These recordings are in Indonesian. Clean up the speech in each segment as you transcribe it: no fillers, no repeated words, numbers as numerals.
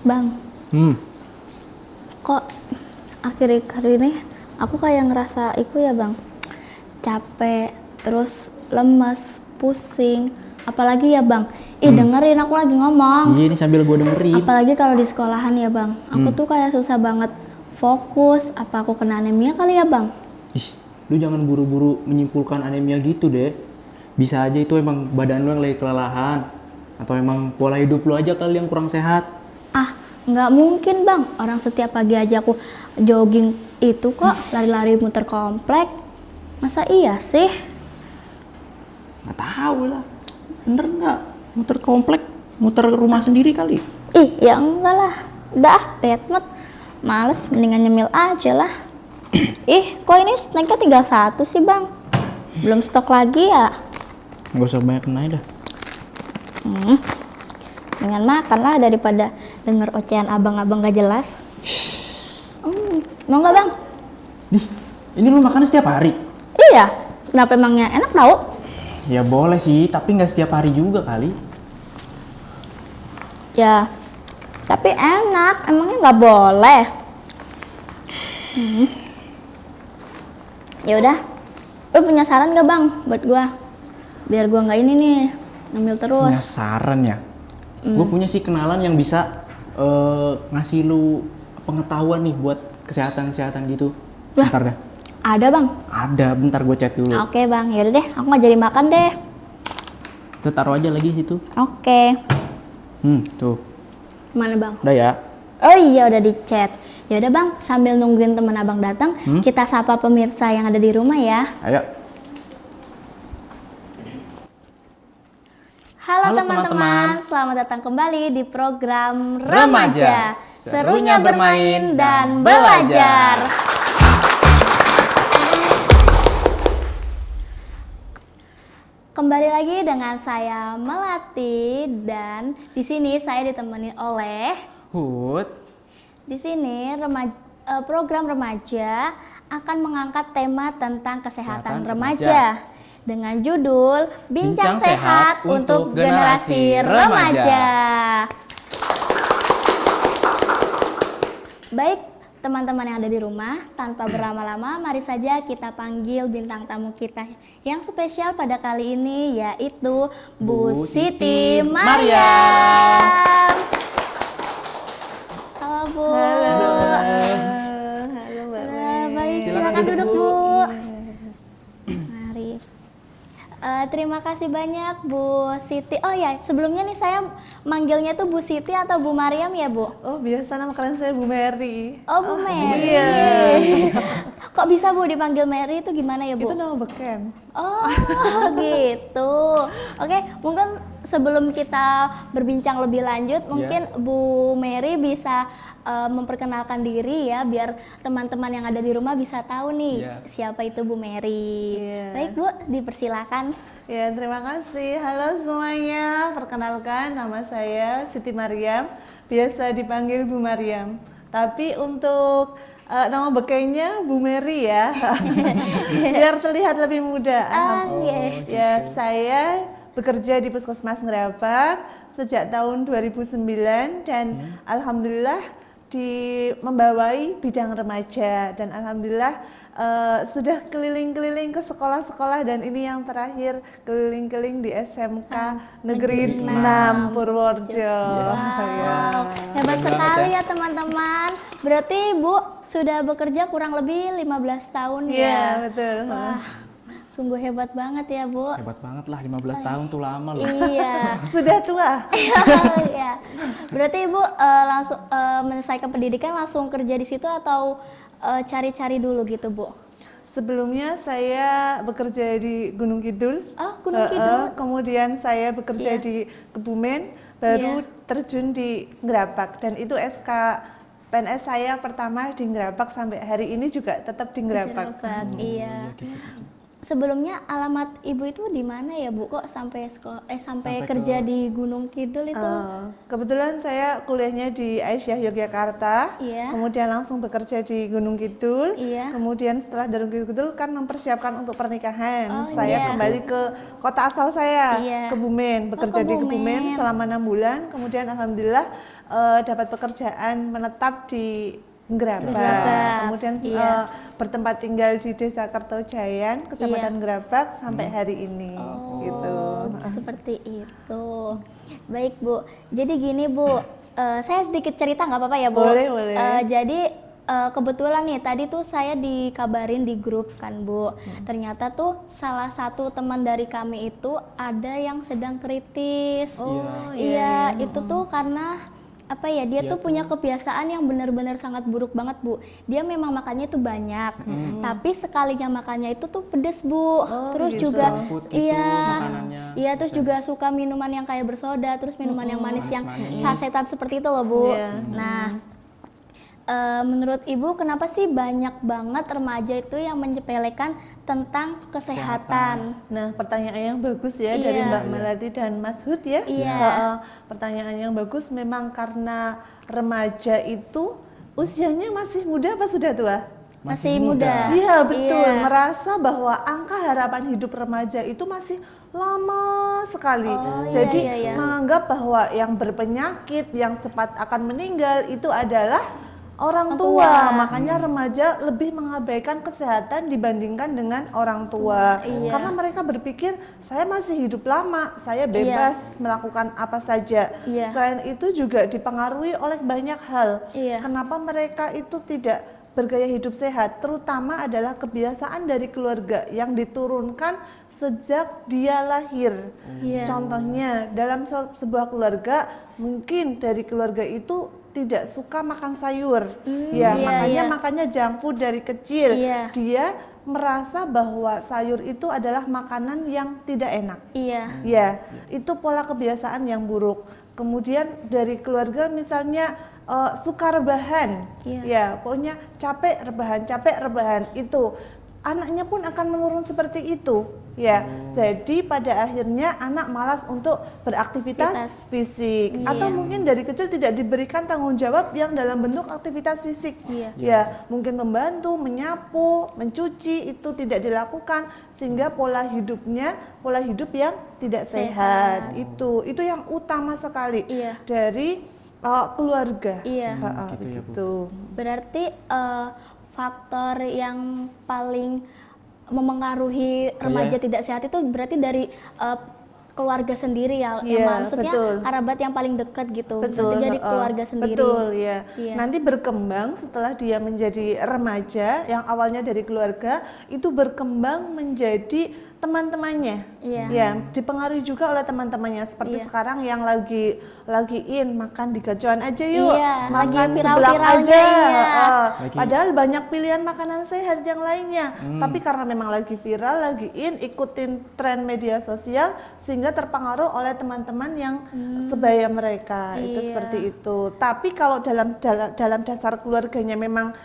Bang. Kok akhir-akhir ini aku kayak ngerasa itu ya Bang, capek, terus lemes, pusing. Apalagi ya Bang, dengerin aku lagi ngomong. Iya, ini sambil gue dengerin. Apalagi kalau di sekolahan ya Bang, aku tuh kayak susah banget fokus. Apa aku kena anemia kali ya Bang? Ih, lu jangan buru-buru menyimpulkan anemia gitu deh. Bisa aja itu emang badan lu yang lagi kelelahan. Atau emang pola hidup lu aja kali yang kurang sehat. Ah, nggak mungkin Bang. Orang setiap pagi aja aku jogging itu kok, lari-lari muter komplek. Masa iya sih? Nggak tahu lah. Bener nggak? Muter komplek, muter rumah sendiri kali. Ih, ya enggak lah. Udah, betmet. Males, mendingan nyemil aja lah. Ih, kok ini snacknya tinggal 1 sih Bang? Belum stok lagi ya? Nggak usah banyak naik dah. Mendingan makan lah daripada denger ocehan abang-abang gak jelas. Mau nggak Bang? Nih, ini lu makan setiap hari? Iya, kenapa emangnya enak tau? Ya boleh sih, tapi nggak setiap hari juga kali. Ya, tapi enak, emangnya nggak boleh? Ya udah, lu punya saran gak Bang buat gua? Biar gua nggak ini nih, ngambil terus. Punya saran ya? Gue punya sih kenalan yang bisa ngasih lu pengetahuan nih buat kesehatan-kesehatan gitu. Lah, Bentar dah. ada Bang? Ada, bentar gue chat dulu. Oke Bang, yaudah deh, aku nggak jadi makan deh. Tuh taruh aja lagi situ. Oke, Tuh. mana Bang? Udah ya. Oh iya, udah di chat. Yaudah Bang, sambil nungguin temen abang datang, kita sapa pemirsa yang ada di rumah ya. Ayo. Halo Halo teman-teman, teman-teman. selamat datang kembali di program Remaja. Remaja. Serunya bermain dan belajar. Kembali lagi dengan saya Melati, dan di sini saya ditemani oleh Hud. di sini program Remaja akan mengangkat tema tentang kesehatan Kesehatan remaja dengan judul Bincang Sehat untuk Generasi Remaja. Baik, teman-teman yang ada di rumah, tanpa berlama-lama mari saja kita panggil bintang tamu kita yang spesial pada kali ini, yaitu Bu Siti Mariam. Halo Bu. Halo Mbak Mei. Baik, Silakan silakan duduk, duduk Bu. Bu. Mari. Terima kasih banyak Bu Siti. Oh ya, sebelumnya nih saya manggilnya tuh Bu Siti atau Bu Mariam ya Bu? Oh, biasa nama kalian saya Bu Mary. Oh, Bu Mary. Iya. Kok bisa Bu dipanggil Mary itu gimana ya Bu? Itu nama beken. Oh gitu. Oke, mungkin sebelum kita berbincang lebih lanjut, mungkin Bu Mary bisa memperkenalkan diri ya, biar teman-teman yang ada di rumah bisa tahu nih siapa itu Bu Mary. Baik Bu, dipersilakan. Ya, terima kasih. Halo semuanya, perkenalkan nama saya Siti Mariam, biasa dipanggil Bu Mariam. Tapi untuk nama bekennya Bu Mary ya, biar terlihat lebih muda. Ya, saya bekerja di Puskesmas Ngerapak sejak tahun 2009 dan alhamdulillah membawai bidang remaja, dan alhamdulillah sudah keliling-keliling ke sekolah-sekolah, dan ini yang terakhir keliling-keliling di SMK Negeri 6 Purworejo. Wow, hebat sekali ya teman-teman. Berarti Bu sudah bekerja kurang lebih 15 tahun ya? Iya, betul. Wah, sungguh hebat banget ya Bu. Hebat banget lah, 15 tahun tuh lama loh. Iya. Sudah tua. Ya. Berarti Ibu langsung menyelesaikan pendidikan langsung kerja di situ atau cari-cari dulu gitu Bu? Sebelumnya saya bekerja di Gunung Kidul. Oh, Gunung Kidul. Kemudian saya bekerja di Kebumen, baru terjun di Ngerapak, dan itu SK PNS saya pertama di Ngerapak, sampai hari ini juga tetap di Ngerapak. Iya. sebelumnya alamat ibu itu di mana ya Bu? Kok sampai sampai Sampai kerja ke- di Gunung Kidul itu? Kebetulan saya kuliahnya di Aisyah Yogyakarta, Iya. kemudian langsung bekerja di Gunung Kidul, Iya. kemudian setelah dari Gunung Kidul kan mempersiapkan untuk pernikahan. Oh, Saya iya. kembali ke kota asal saya, Iya. Kebumen, bekerja ke di Kebumen. Kebumen selama 6 bulan, kemudian alhamdulillah dapat pekerjaan menetap di Gerabak. Gerabak, Kemudian iya. bertempat tinggal di Desa Kertojayan, Kecamatan Iya. Gerabak sampai hari ini, gitu. Oh, seperti itu. Baik Bu. Jadi gini Bu, saya sedikit cerita nggak apa-apa ya Bu? Boleh, boleh. Jadi kebetulan nih tadi tuh saya dikabarin di grup kan Bu. Ternyata tuh salah satu teman dari kami itu ada yang sedang kritis. Oh, Iya, itu tuh karena apa ya, dia tuh punya kebiasaan yang benar-benar sangat buruk banget Bu. Dia memang makannya tuh banyak, tapi sekalinya makannya itu tuh pedes Bu. Terus gitu. juga Junk food gitu, makanannya. iya, terus juga suka minuman yang kayak bersoda, terus minuman yang manis yang sasetan seperti itu loh Bu. Iya. Nah, menurut Ibu kenapa sih banyak banget remaja itu yang menyepelekan tentang kesehatan? Nah, pertanyaan yang bagus ya Iya. dari Mbak Melati dan Mas Hud ya. Iya. Pertanyaan yang bagus memang karena remaja itu usianya masih muda apa sudah tua? Masih muda. Iya, betul. Iya. Merasa bahwa angka harapan hidup remaja itu masih lama sekali. Oh, iya, Jadi iya, iya. menganggap bahwa yang berpenyakit, yang cepat akan meninggal itu adalah orang tua. tua. Makanya remaja lebih mengabaikan kesehatan dibandingkan dengan orang tua. Iya. Karena mereka berpikir saya masih hidup lama, saya bebas melakukan apa saja. Iya. Selain itu juga dipengaruhi oleh banyak hal. Iya. Kenapa mereka itu tidak bergaya hidup sehat, terutama adalah kebiasaan dari keluarga yang diturunkan sejak dia lahir. Iya. Contohnya dalam sebuah keluarga mungkin dari keluarga itu tidak suka makan sayur, ya iya, makanya iya. makannya junk food dari kecil. Iya. Dia merasa bahwa sayur itu adalah makanan yang tidak enak. Iya. Ya, itu pola kebiasaan yang buruk. Kemudian dari keluarga misalnya suka rebahan, Iya. ya pokoknya capek rebahan itu anaknya pun akan menurun seperti itu, ya. Jadi pada akhirnya anak malas untuk beraktivitas fisik, Iya. atau mungkin dari kecil tidak diberikan tanggung jawab yang dalam bentuk aktivitas fisik, Iya. ya mungkin membantu, menyapu, mencuci itu tidak dilakukan sehingga pola hidup yang tidak sehat. Itu yang utama sekali Iya. dari keluarga. Iya. gitu ya, Bu. Begitu. Berarti faktor yang paling memengaruhi remaja tidak sehat itu berarti dari keluarga sendiri ya, Iya, maksudnya betul. kerabat yang paling dekat gitu. Betul, Berarti dari keluarga sendiri. Betul, ya. Iya. Nanti berkembang setelah dia menjadi remaja, yang awalnya dari keluarga, itu berkembang menjadi teman-temannya. Iya. Ya, dipengaruhi juga oleh teman-temannya. Seperti Iya. sekarang yang lagi in makan di gacuan aja yuk, Iya, makan lagi seblak viral-viralnya, aja. iya. Padahal banyak pilihan makanan sehat yang lainnya. Tapi karena memang lagi viral, lagi in, ikutin tren media sosial sehingga terpengaruh oleh teman-teman yang sebaya mereka. Itu Iya. seperti itu. Tapi kalau dalam dasar keluarganya memang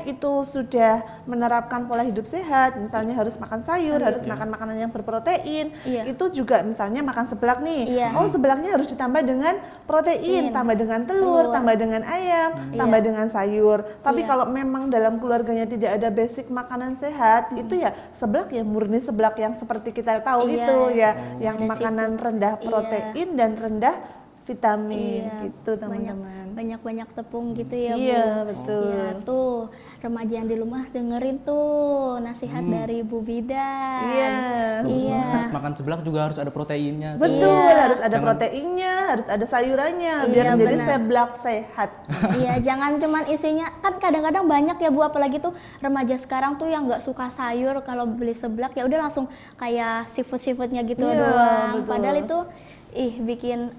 itu sudah menerapkan pola hidup sehat, misalnya harus makan sayur, harus makan makanan yang berprotein. Iya. Itu juga misalnya makan seblak nih. Iya. Oh, seblaknya harus ditambah dengan protein, tambah dengan telur, tambah dengan ayam, tambah dengan sayur. Tapi Iya. kalau memang dalam keluarganya tidak ada basic makanan sehat, itu ya seblak ya murni seblak yang seperti kita tahu Iya. itu ya, yang Ada makanan rendah Iya. protein dan rendah vitamin Iya. gitu teman-teman. Banyak tepung gitu ya, Bu. Iya, betul. Iya, tuh remaja yang di rumah dengerin tuh nasihat dari Bu Bidan. Iya. Bagus Iya. banget. Makan seblak juga harus ada proteinnya. Betul, Iya. harus ada proteinnya, harus ada sayurannya Iya, biar menjadi benar. seblak sehat. Iya, jangan cuman isinya, kan kadang-kadang banyak ya Bu, apalagi tuh remaja sekarang tuh yang nggak suka sayur, kalau beli seblak ya udah langsung kayak seafood-seafoodnya gitu Iya, doang. betul. Padahal itu bikin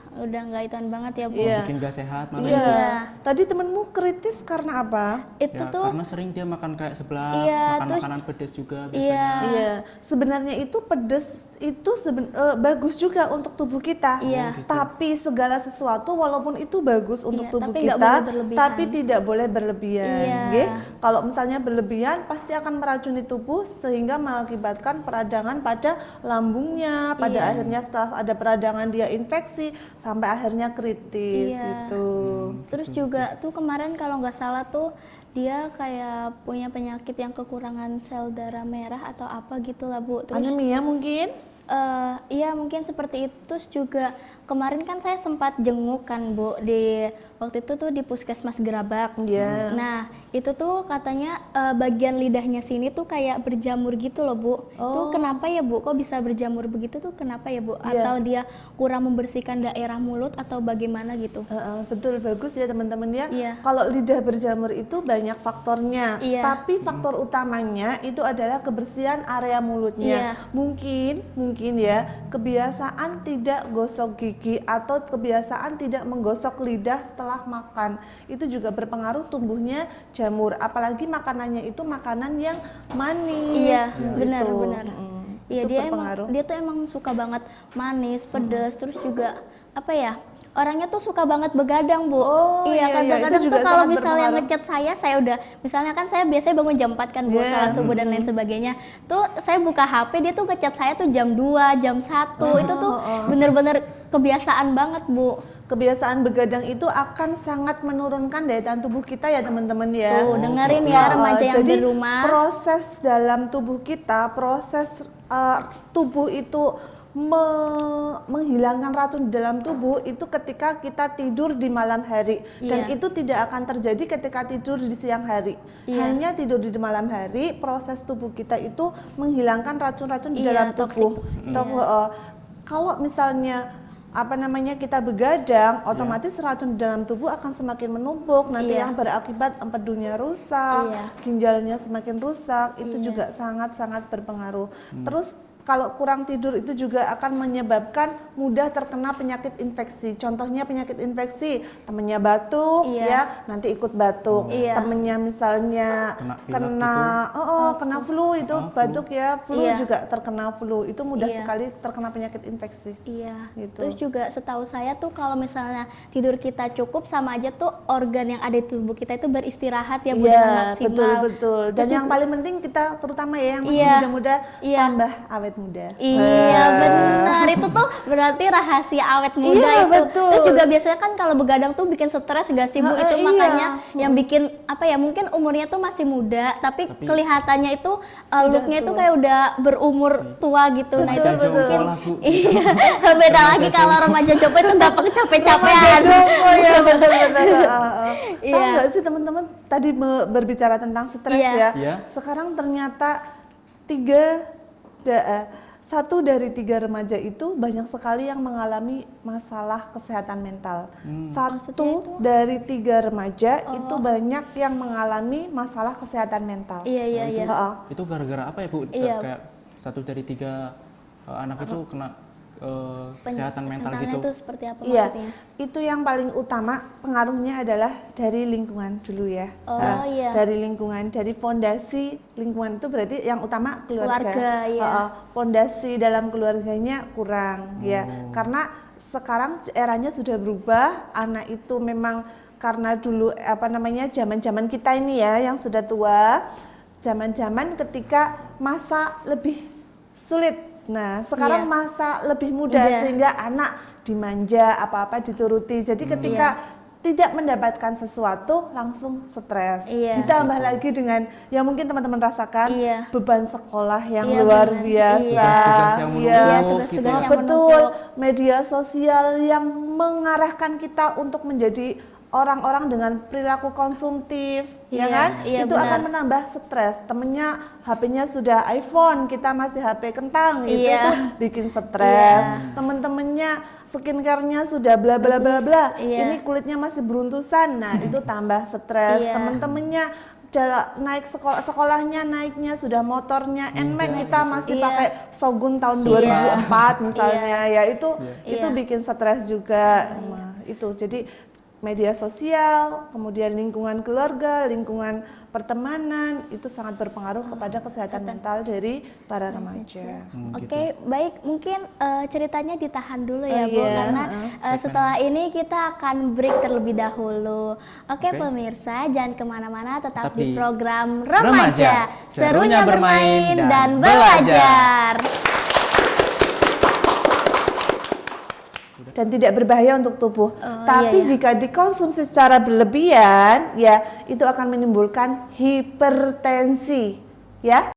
udah nggak ituan banget ya Bu. Iya. Bikin gak sehat malah. Iya. tadi temenmu kritis karena apa? Itu Ya, tuh karena sering dia makan kayak seblak, Iya, makan terus- makanan pedas juga iya. biasanya. Iya, sebenarnya itu pedas itu bagus juga untuk tubuh kita. Iya. Tapi segala sesuatu walaupun itu bagus untuk Iya, tubuh tapi nggak kita, boleh berlebihan. tapi tidak boleh berlebihan. Iya. nggih. Kalau misalnya berlebihan pasti akan meracuni tubuh sehingga mengakibatkan peradangan pada lambungnya. Pada Iya. akhirnya setelah ada peradangan dia infeksi sampai akhirnya kritis Iya. gitu. Terus juga tuh kemarin kalau nggak salah tuh dia kayak punya penyakit yang kekurangan sel darah merah atau apa gitu lah Bu. Terus Anemia mungkin? iya mungkin seperti itu. Terus juga kemarin kan saya sempat jenguk kan Bu di waktu itu tuh di Puskesmas Gerabak. Iya. Nah itu tuh katanya bagian lidahnya sini tuh kayak berjamur gitu loh Bu. Itu kenapa ya Bu? Kok bisa berjamur begitu tuh kenapa ya Bu? Iya. Atau dia kurang membersihkan daerah mulut atau bagaimana gitu? Betul, bagus ya teman-teman ya. Iya. Kalau lidah berjamur itu banyak faktornya, Iya. tapi faktor utamanya itu adalah kebersihan area mulutnya. Iya. Mungkin ya kebiasaan tidak gosok gigi atau kebiasaan tidak menggosok lidah setelah makan itu juga berpengaruh tumbuhnya jamur. Apalagi makanannya itu makanan yang manis. Iya, gitu. benar. Iya, Itu dia berpengaruh. dia tuh emang suka banget manis, pedas, terus juga apa ya? Orangnya tuh suka banget begadang, Bu. Oh, iya, kan iya, kadang itu juga tuh kalau sangat misalnya berpengaruh. ngechat saya udah misalnya kan saya biasanya bangun jam 4 kan, Bu, Iya. salat subuh dan lain sebagainya. Tuh saya buka HP dia tuh ngechat saya tuh jam 2, jam 1. Itu tuh bener-bener kebiasaan banget, Bu. Kebiasaan begadang itu akan sangat menurunkan daya tahan tubuh kita ya teman-teman ya. Tuh, dengerin ya remaja yang Jadi di rumah. proses dalam tubuh kita, proses tubuh itu menghilangkan racun di dalam tubuh itu ketika kita tidur di malam hari dan Iya. itu tidak akan terjadi ketika tidur di siang hari. Iya. Hanya tidur di malam hari, proses tubuh kita itu menghilangkan racun-racun di Iya, dalam toksik. tubuh. Kalau misalnya kita begadang, otomatis racun di dalam tubuh akan semakin menumpuk, nanti Iya. yang berakibat empedunya rusak, Iya. ginjalnya semakin rusak, itu Iya. juga sangat-sangat berpengaruh. Terus kalau kurang tidur itu juga akan menyebabkan mudah terkena penyakit infeksi. Contohnya penyakit infeksi, temennya batuk, Iya. ya nanti ikut batuk. Iya. Temennya misalnya Kena kena flu itu batuk ya, flu Iya. juga terkena flu. Itu mudah Iya. sekali terkena penyakit infeksi. Iya. Gitu. Terus juga setahu saya tuh kalau misalnya tidur kita cukup sama aja tuh organ yang ada di tubuh kita itu beristirahat ya Bu dengan Iya, maksimal. betul. Dan yang paling penting kita terutama ya yang masih Iya. muda-muda Iya. tambah awet muda. Iya benar, itu tuh berarti rahasia awet muda Iya, itu. betul. Terus juga biasanya kan kalau begadang tuh bikin stres gak sih Bu? Itu Iya. makanya yang bikin apa ya, mungkin umurnya tuh masih muda tapi kelihatannya itu looknya itu tua. kayak udah berumur tua gitu. Nah itu Betul, mungkin Lah, Bu. iya beda lagi kalau remaja jopo itu gampang capek-capean. Oh ya betul-betul. Iya. Tahu nggak sih teman-teman tadi berbicara tentang stres Iya. ya. Iya. Sekarang ternyata 1 dari 3 remaja itu banyak sekali yang mengalami masalah kesehatan mental. 1 dari 3 remaja itu banyak yang mengalami masalah kesehatan mental. Iya. Heeh. Itu gara-gara apa ya Bu? Iya. Kayak 1 dari 3 anak itu kena kesehatan mental Mentalnya gitu. tuh seperti apa Iya, maksudnya? itu yang paling utama pengaruhnya adalah dari lingkungan dulu ya. Oh, iya. Dari lingkungan, dari fondasi lingkungan itu berarti yang utama keluarga. Keluarga, iya. Fondasi dalam keluarganya kurang ya, karena sekarang eranya sudah berubah. Anak itu memang karena dulu zaman-zaman kita ini ya yang sudah tua, zaman-zaman ketika masa lebih sulit. Nah, sekarang Iya. masa lebih mudah Iya. sehingga anak dimanja, apa-apa dituruti. Jadi ketika tidak mendapatkan sesuatu langsung stres. Iya. Ditambah lagi dengan yang mungkin teman-teman rasakan Iya. beban sekolah yang Iya, luar benar. biasa. Tugas-tugas yang Iya. Iya, menumpuk tugas-tugas gitu. yang Betul, menumpuk. media sosial yang mengarahkan kita untuk menjadi orang-orang dengan perilaku konsumtif, ya Iya, kan? iya, Itu benar. akan menambah stres. Temennya HP-nya sudah iPhone, kita masih HP kentang, gitu Iya. itu bikin stres. Iya. Temen-temennya skincare-nya sudah bla bla bla bla, Iya. ini kulitnya masih beruntusan, nah itu tambah stres. Iya. Temen-temennya naik sekolahnya naiknya sudah motornya NMAX, kita masih Iya. pakai Shogun tahun Iya. 2004 misalnya, ya itu Iya. bikin stres juga. Nah, itu jadi media sosial, kemudian lingkungan keluarga, lingkungan pertemanan itu sangat berpengaruh kepada kesehatan mental dari para remaja. Oke, baik. Mungkin ceritanya ditahan dulu ya, Bu, iya, karena setelah ini kita akan break terlebih dahulu. Oke, pemirsa, jangan kemana-mana, tetap di di program Remaja, Remaja, serunya bermain dan belajar. belajar. Dan tidak berbahaya untuk tubuh. Tapi iya. jika dikonsumsi secara berlebihan, ya itu akan menimbulkan hipertensi, ya.